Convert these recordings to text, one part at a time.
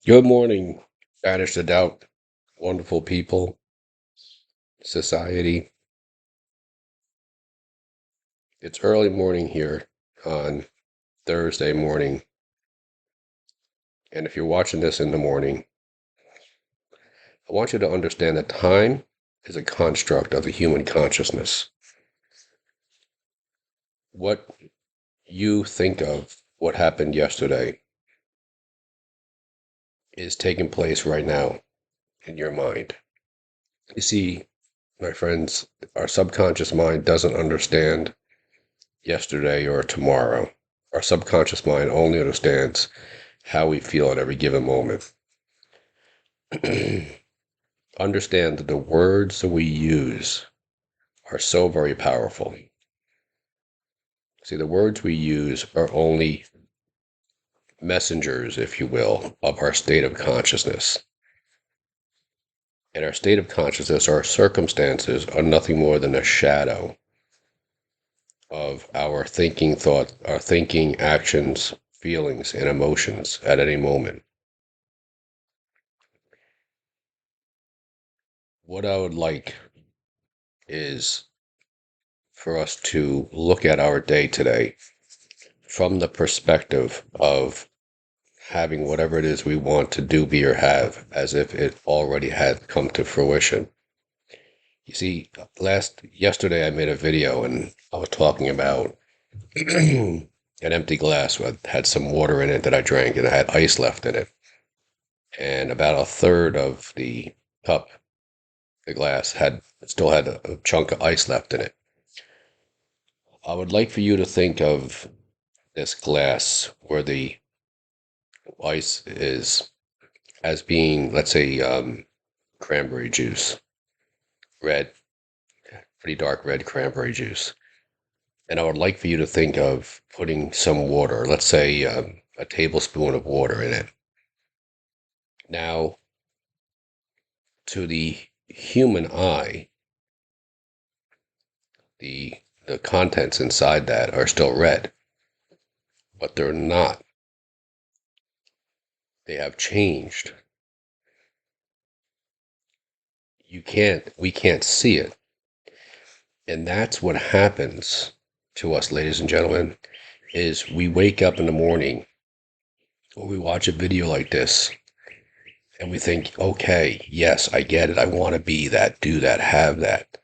Good morning, Banish The Doubt, wonderful people, society. It's early morning here on Thursday morning, and if you're watching this in the morning, I want you to understand that time is a construct of the human consciousness. What you think of what happened yesterday is taking place right now in your mind. You see, my friends, our subconscious mind doesn't understand yesterday or tomorrow. Our subconscious mind only understands how we feel at every given moment. Understand that the words that we use are so very powerful. See, the words we use are only messengers, if you will, of our state of consciousness. And our state of consciousness, our circumstances, are nothing more than a shadow of our thinking thought, our thinking, actions, feelings, and emotions at any moment. What I would like is for us to look at our day today from the perspective of having whatever it is we want to do, be, or have as if it already had come to fruition. You see, yesterday I made a video and I was talking about an empty glass that had some water in it that I drank and I had ice left in it. And about a third of the cup, the glass, had still had a chunk of ice left in it. I would like for you to think of this glass where the ice is as being, let's say, cranberry juice, red, pretty dark red cranberry juice. And I would like for you to think of putting some water, let's say a tablespoon of water in it. Now, to the human eye, the contents inside that are still red, but they're not. They have changed. We can't see it. And that's what happens to us, ladies and gentlemen, is we wake up in the morning or we watch a video like this and we think, okay, yes, I get it. I want to be that, do that, have that.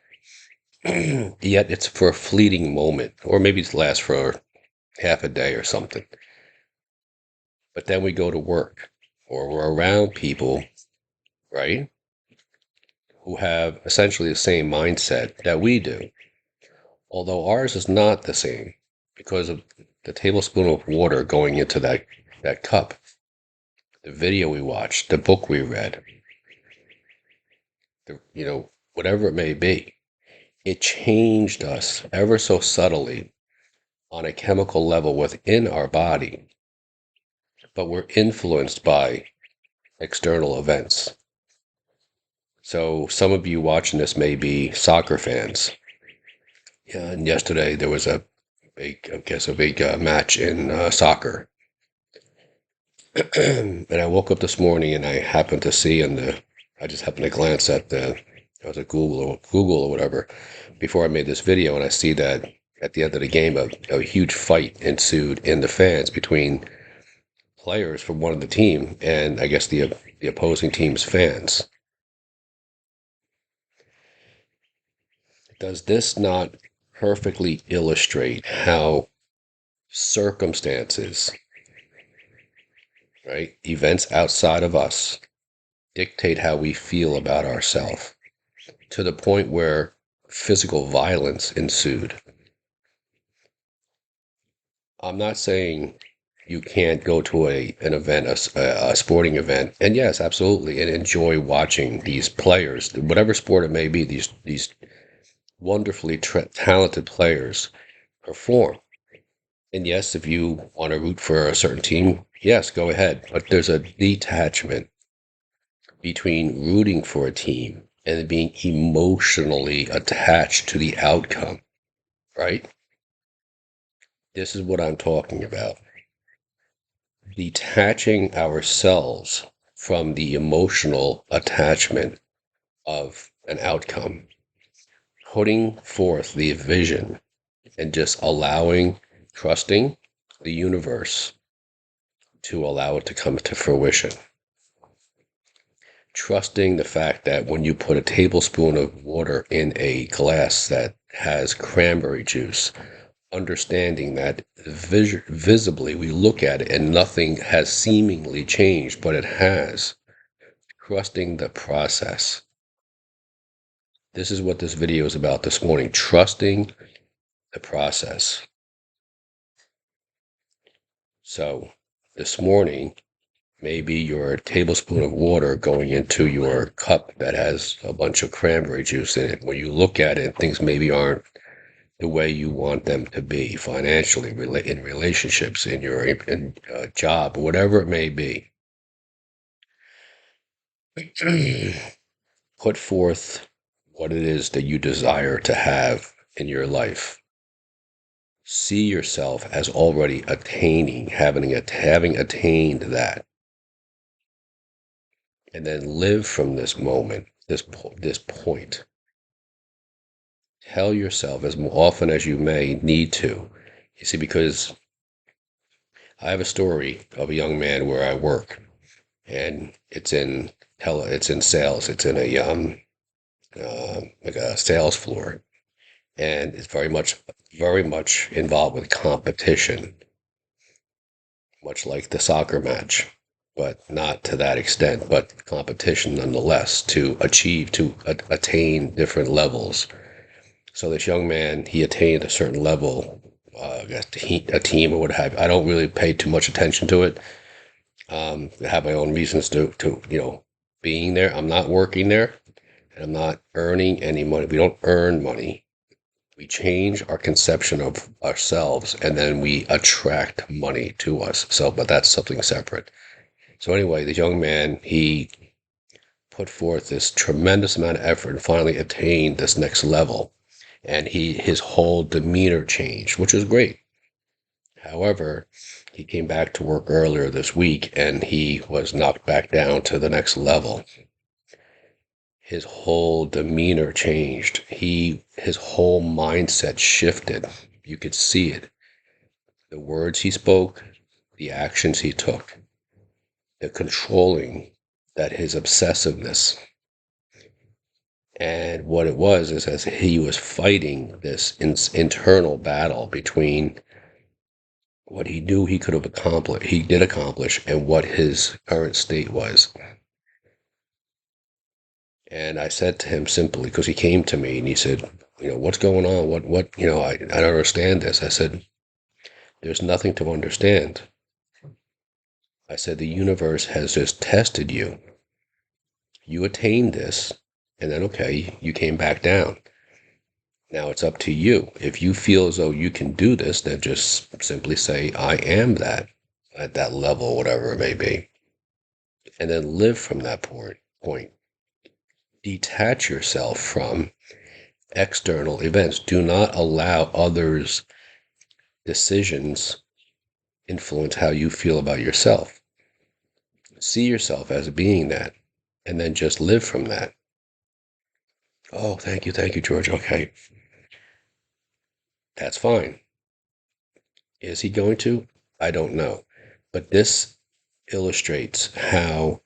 Yet it's for a fleeting moment, or maybe it lasts for half a day or something. But then we go to work or we're around people, right, who have essentially the same mindset that we do. Although ours is not the same because of the tablespoon of water going into that cup, the video we watched, the book we read, whatever it may be, it changed us ever so subtly on a chemical level within our body, but we're influenced by external events. So some of you watching this may be soccer fans. Yeah, and yesterday there was a big match in soccer. And I woke up this morning and I happened to see I just happened to glance at I was at Google or whatever, before I made this video, and I see that at the end of the game, a huge fight ensued in the fans between players from one of the team and I guess the opposing team's fans. Does this not perfectly illustrate how circumstances, right, events outside of us dictate how we feel about ourselves to the point where physical violence ensued? I'm not saying you can't go to an event, a sporting event, and yes, absolutely, and enjoy watching these players, whatever sport it may be, these wonderfully talented players perform. And yes, if you want to root for a certain team, yes, go ahead. But there's a detachment between rooting for a team and being emotionally attached to the outcome, right? This is what I'm talking about. Detaching ourselves from the emotional attachment of an outcome, putting forth the vision and just trusting the universe to allow it to come to fruition. Trusting the fact that when you put a tablespoon of water in a glass that has cranberry juice, understanding that visibly we look at it and nothing has seemingly changed, but it has. Trusting the process. This is what this video is about this morning. Trusting the process. So this morning, maybe your tablespoon of water going into your cup that has a bunch of cranberry juice in it. When you look at it, things maybe aren't the way you want them to be financially, in relationships, in your job, whatever it may be. Put forth what it is that you desire to have in your life. See yourself as already having attained that, and then live from this moment, this point. Tell yourself as often as you may need to. You see, because I have a story of a young man where I work, and it's in sales. It's in a like a sales floor, and it's very much involved with competition, much like the soccer match, but not to that extent, but competition nonetheless to attain different levels. So this young man, he attained a certain level, a team or what have you. I don't really pay too much attention to it. I have my own reasons to being there. I'm not working there, and I'm not earning any money. We don't earn money. We change our conception of ourselves, and then we attract money to us. So, but that's something separate. So anyway, the young man, he put forth this tremendous amount of effort and finally attained this next level. And his whole demeanor changed, which is great. However, he came back to work earlier this week and he was knocked back down to the next level. His whole demeanor changed. His whole mindset shifted. You could see it. The words he spoke, the actions he took, the controlling, that his obsessiveness. And what it was is as he was fighting this internal battle between what he knew he could have accomplished, he did accomplish, and what his current state was. And I said to him simply, because he came to me and he said, what's going on? I don't understand this. I said, there's nothing to understand. I said, the universe has just tested you. You attained this, and then, okay, you came back down. Now it's up to you. If you feel as though you can do this, then just simply say, I am that, at that level, whatever it may be. And then live from that point. Detach yourself from external events. Do not allow others' decisions influence how you feel about yourself. See yourself as being that, and then just live from that. Oh, thank you, George. Okay. That's fine. Is he going to? I don't know. But this illustrates how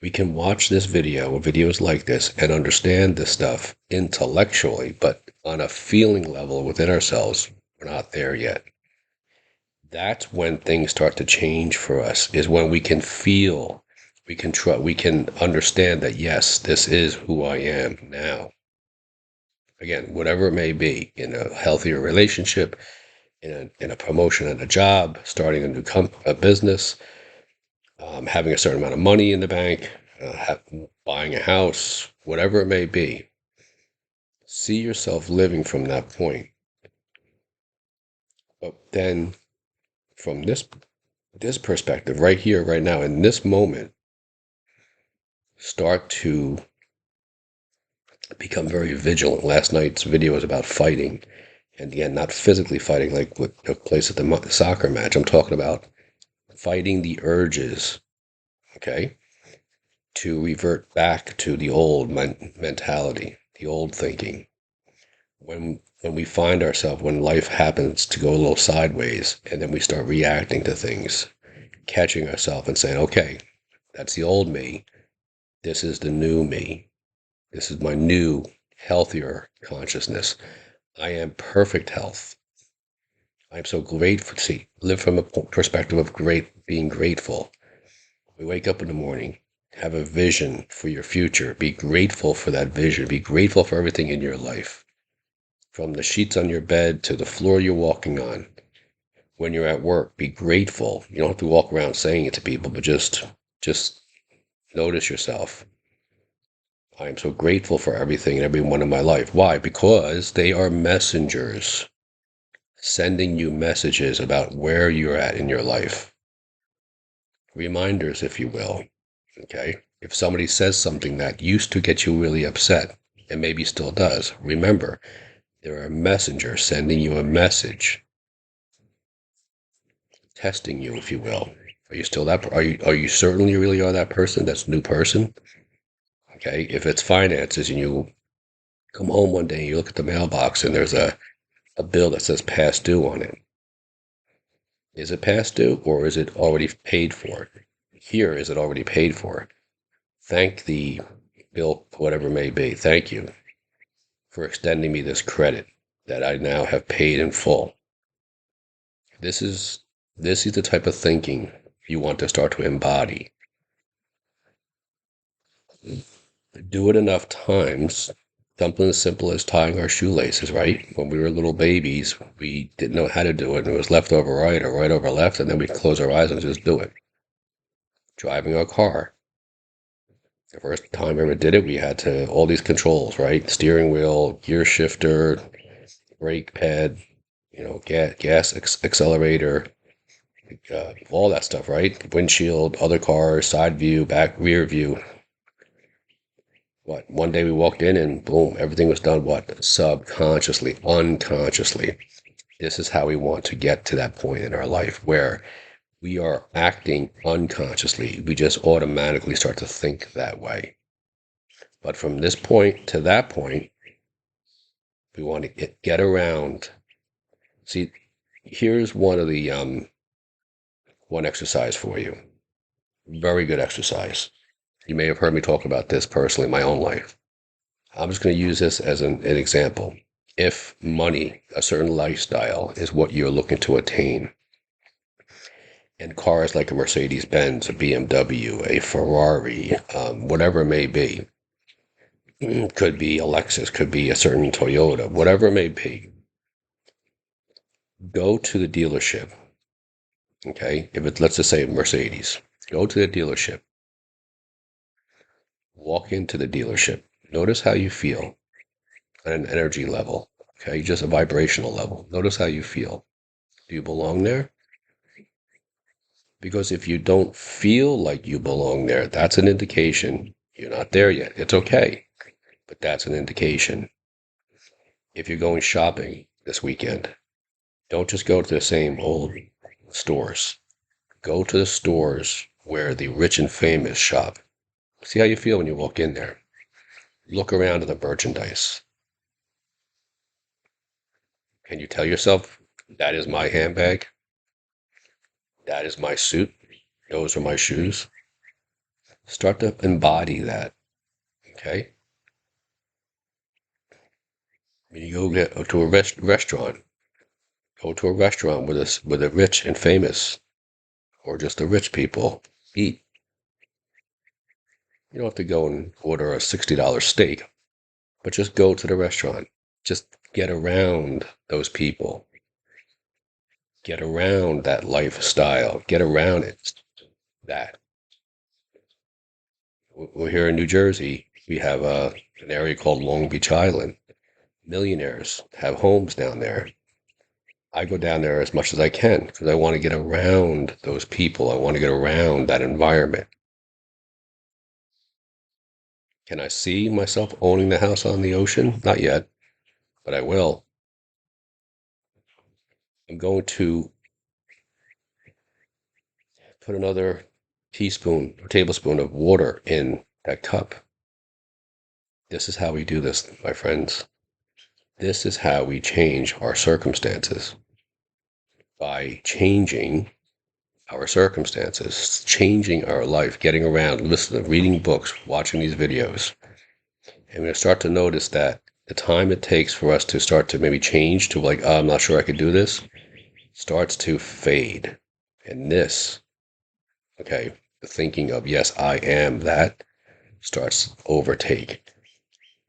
we can watch this video or videos like this and understand this stuff intellectually, but on a feeling level within ourselves, we're not there yet. That's when things start to change for us, is when we can feel, we can understand that, yes, this is who I am now. Again, whatever it may be, in a healthier relationship, in a promotion at a job, starting a new business, having a certain amount of money in the bank, buying a house, whatever it may be. See yourself living from that point. But then from this perspective, right here, right now, in this moment, start to become very vigilant. Last night's video was about fighting. And again, not physically fighting like what took place at the soccer match. I'm talking about fighting the urges, okay? to revert back to the old mentality, the old thinking. When we find ourselves, when life happens to go a little sideways, and then we start reacting to things, catching ourselves and saying, okay, that's the old me. This is the new me. This is my new, healthier consciousness. I am perfect health. I'm so grateful. See, live from a perspective of being grateful. We wake up in the morning, have a vision for your future. Be grateful for that vision. Be grateful for everything in your life, from the sheets on your bed to the floor you're walking on. When you're at work, be grateful. You don't have to walk around saying it to people, but just notice yourself. I am so grateful for everything and everyone in my life. Why? Because they are messengers sending you messages about where you're at in your life. Reminders, if you will. Okay? If somebody says something that used to get you really upset, and maybe still does, remember, there are messengers sending you a message, testing you, if you will. Are you still that? Are you certain you really are that person? That's a new person? Okay? If it's finances and you come home one day and you look at the mailbox and there's a bill that says past due on it. Is it past due or is it already paid for? Here, is it already paid for? Thank the bill, whatever it may be. Thank you for extending me this credit that I now have paid in full. This is this is the type of thinking you want to start to embody. Do it enough times. Something as simple as tying our shoelaces, right? When we were little babies, we didn't know how to do it, and it was left over right or right over left, and then we'd close our eyes and just do it. Driving a car. The first time I ever did it, we had to all these controls, right? Steering wheel, gear shifter, brake pad, gas accelerator, all that stuff, right? Windshield, other cars, side view, back, rear view. What? One day we walked in and boom, everything was done. What? Subconsciously, unconsciously. This is how we want to get to that point in our life where we are acting unconsciously. We just automatically start to think that way. But from this point to that point, we want to get around. See, here's one of the one exercise for you. Very good exercise. You may have heard me talk about this personally in my own life. I'm just going to use this as an example. If money, a certain lifestyle, is what you're looking to attain, and cars like a Mercedes Benz, a BMW, a Ferrari, whatever it may be, could be a Lexus, could be a certain Toyota, whatever it may be, go to the dealership. Okay, if it's, let's just say, Mercedes, go to the dealership, walk into the dealership, notice how you feel at an energy level. Okay, just a vibrational level. Notice how you feel. Do you belong there? Because if you don't feel like you belong there, that's an indication you're not there yet. It's okay, but that's an indication. If you're going shopping this weekend, don't just go to the same old stores. Go to the stores where the rich and famous shop. See how you feel when you walk in there. Look around at the merchandise. Can you tell yourself, that is my handbag? That is my suit? Those are my shoes? Start to embody that, okay? When you go get to a restaurant, go to a restaurant where the rich and famous, or just the rich people, eat. You don't have to go and order a $60 steak, but just go to the restaurant. Just get around those people. Get around that lifestyle. Get around it. That. We're here in New Jersey. We have an area called Long Beach Island. Millionaires have homes down there. I go down there as much as I can because I want to get around those people. I want to get around that environment. Can I see myself owning the house on the ocean? Not yet, but I will. I'm going to put another teaspoon or tablespoon of water in that cup. This is how we do this, my friends. This is how we change our circumstances. By changing our circumstances, changing our life, getting around, listening, reading books, watching these videos. And we're going to start to notice that the time it takes for us to start to maybe change to like, oh, I'm not sure I could do this, starts to fade. And this, okay, the thinking of, yes, I am that, starts overtake.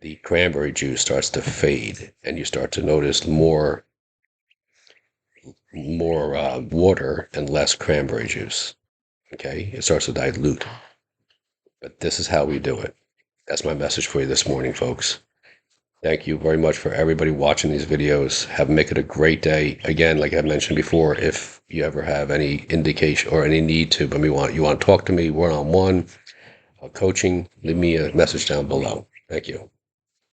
The cranberry juice starts to fade, and you start to notice more water and less cranberry juice. Okay, it starts to dilute. But this is how we do it. That's my message for you this morning, folks. Thank you very much for everybody watching these videos. Make it a great day. Again, like I mentioned before, if you ever have any indication or any need to, but you want to talk to me one-on-one, coaching, leave me a message down below. Thank you.